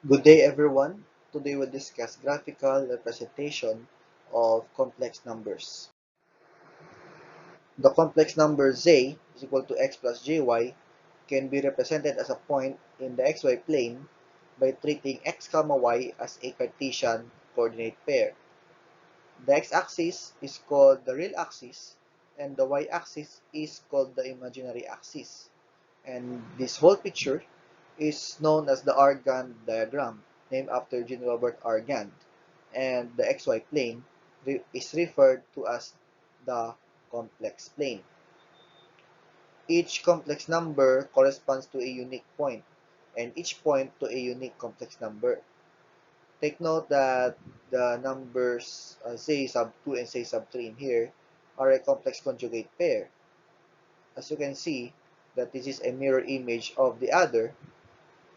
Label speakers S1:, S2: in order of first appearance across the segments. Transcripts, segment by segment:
S1: Good day, everyone. Today we'll discuss graphical representation of complex numbers. The complex number z is equal to x plus jy can be represented as a point in the xy plane by treating x comma y as a Cartesian coordinate pair. The x-axis is called the real axis and the y-axis is called the imaginary axis. And this whole picture is known as the Argand diagram, named after Jean Robert Argand, and the xy plane is referred to as the complex plane. Each complex number corresponds to a unique point, and each point to a unique complex number. Take note that the numbers z sub 2 and z sub 3 in here are a complex conjugate pair. As you can see, that this is a mirror image of the other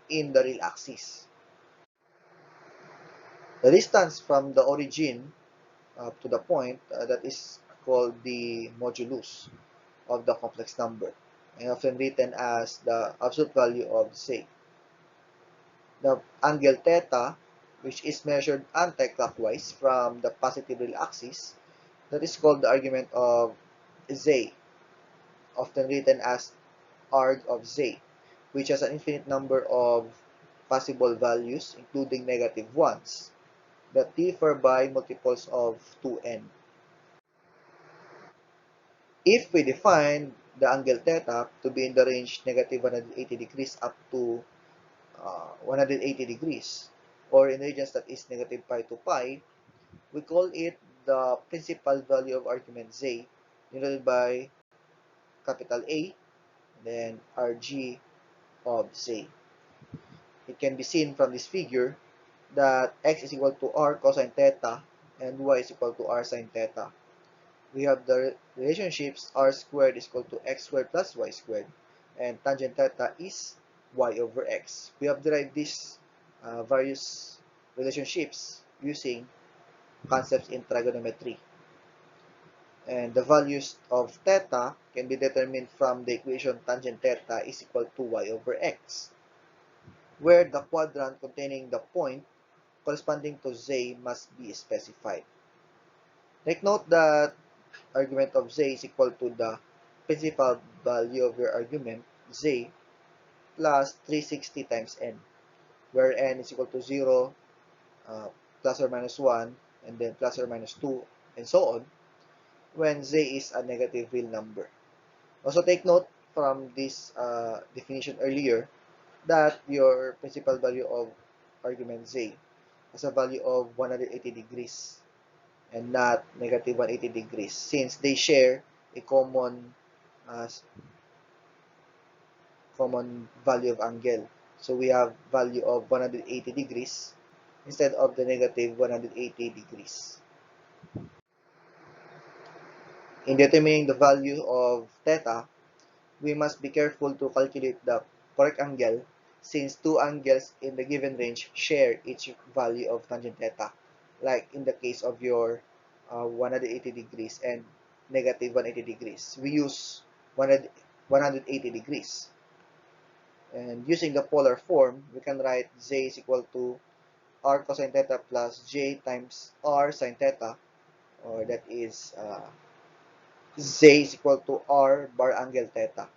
S1: in the real axis. The distance from the origin to the point that is called the modulus of the complex number, and often written as the absolute value of z. The angle theta, which is measured anti-clockwise from the positive real axis, that is called the argument of z, often written as arg of z, which has an infinite number of possible values, including negative ones, that differ by multiples of 2n. If we define the angle theta to be in the range negative 180 degrees up to 180 degrees, or in regions that is negative pi to pi, we call it the principal value of argument z, denoted by capital A, then Rg of z. It can be seen from this figure that x is equal to r cosine theta and y is equal to r sine theta. We have the relationships r squared is equal to x squared plus y squared, and tangent theta is y over x. We have derived these various relationships using concepts in trigonometry. And the values of theta can be determined from the equation tangent theta is equal to y over x, where the quadrant containing the point corresponding to z must be specified. Take note that argument of z is equal to the principal value of your argument, z, plus 360 times n, where n is equal to 0, plus or minus 1, and then plus or minus 2, and so on, when z is a negative real number. Also take note from this definition earlier that your principal value of argument z has a value of 180 degrees and not negative 180 degrees, since they share a uh, common value of angle. So we have value of 180 degrees instead of the negative 180 degrees. In determining the value of theta, we must be careful to calculate the correct angle, since two angles in the given range share each value of tangent theta, like in the case of your 180 degrees and negative 180 degrees. We use 180 degrees. And using the polar form, we can write z is equal to r cosine theta plus j times r sine theta, or that is z is equal to r bar angle theta.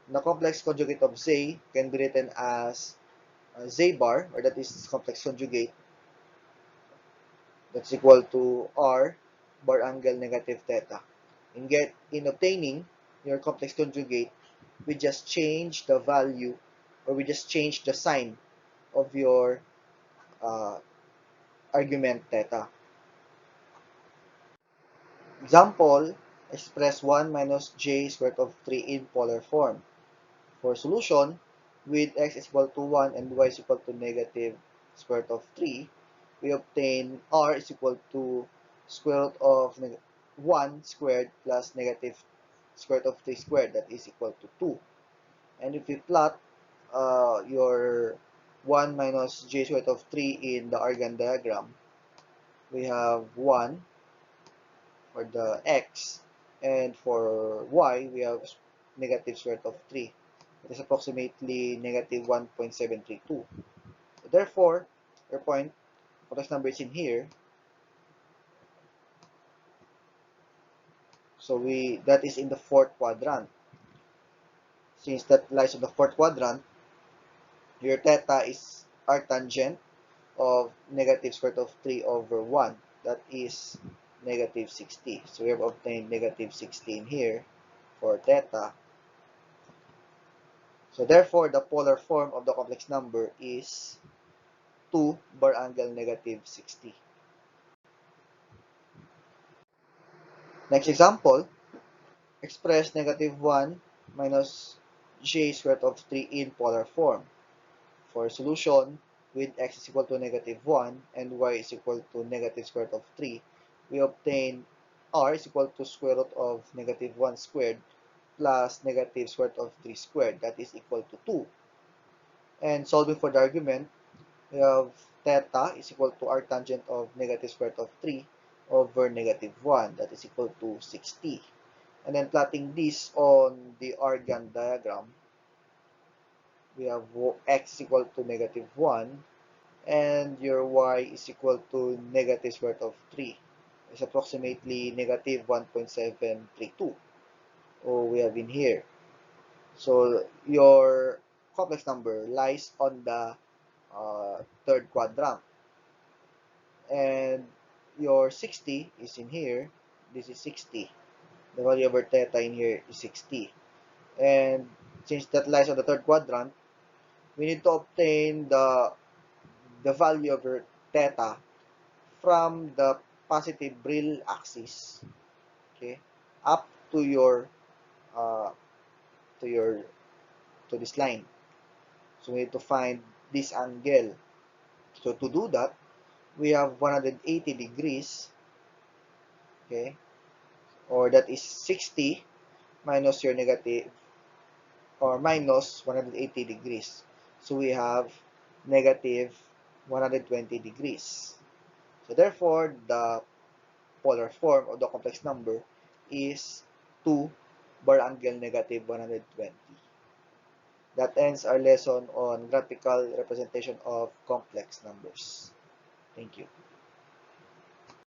S1: The complex conjugate of z can be written as z bar, or that is complex conjugate, that's equal to r bar angle negative theta. In obtaining your complex conjugate, we just change the value, or we just change the sign of your uh, argument theta. Example, express 1 minus j squared of 3 in polar form. For solution, with x is equal to 1 and y is equal to negative square root of 3, we obtain r is equal to square root of 1 squared plus negative square root of 3 squared, that is equal to 2. And if we plot your 1 minus j square root of 3 in the Argand diagram, we have 1 for the x, and for y, we have negative square root of 3. It is approximately negative 1.732. therefore, your point, complex number is in here. So that is in the fourth quadrant. Since that lies in the fourth quadrant, your theta is arctangent of negative square root of 3 over 1. That is negative 60. So we have obtained negative 16 here for theta. So therefore, the polar form of the complex number is 2 bar angle negative 60. Next example, express negative 1 minus j square root of 3 in polar form. For solution with x is equal to negative 1 and y is equal to negative square root of 3, we obtain r is equal to square root of negative 1 squared plus negative square root of 3 squared, that is equal to 2. And solving for the argument, we have theta is equal to arctangent of negative square root of 3 over negative 1, that is equal to 60. And then plotting this on the Argand diagram, we have x is equal to negative 1 and your y is equal to negative square root of 3. It's approximately negative 1.732. We have in here. So your complex number lies on the third quadrant. And your 60 is in here. This is 60. The value over theta in here is 60. And since that lies on the third quadrant, we need to obtain the value over theta from the positive Brill axis, okay, up to your uh, to your to this line. So we need to find this angle. So to do that, we have 180 degrees, okay, or that is 60 minus your negative or minus 180 degrees. So we have negative 120 degrees. So therefore, the polar form of the complex number is 2 bar angle negative 120. That ends our lesson on graphical representation of complex numbers. Thank you.